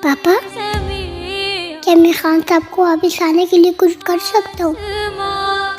पापा, क्या मैं खान साहब को वापस आने के लिए कुछ कर सकता हूँ?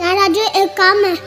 यार आज एक काम है.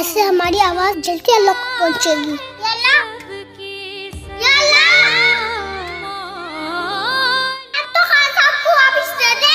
ऐसे हमारी आवाज जल्दी अल्लाह को पहुँचेगी. अब तो खान साहब को वापस दे दे.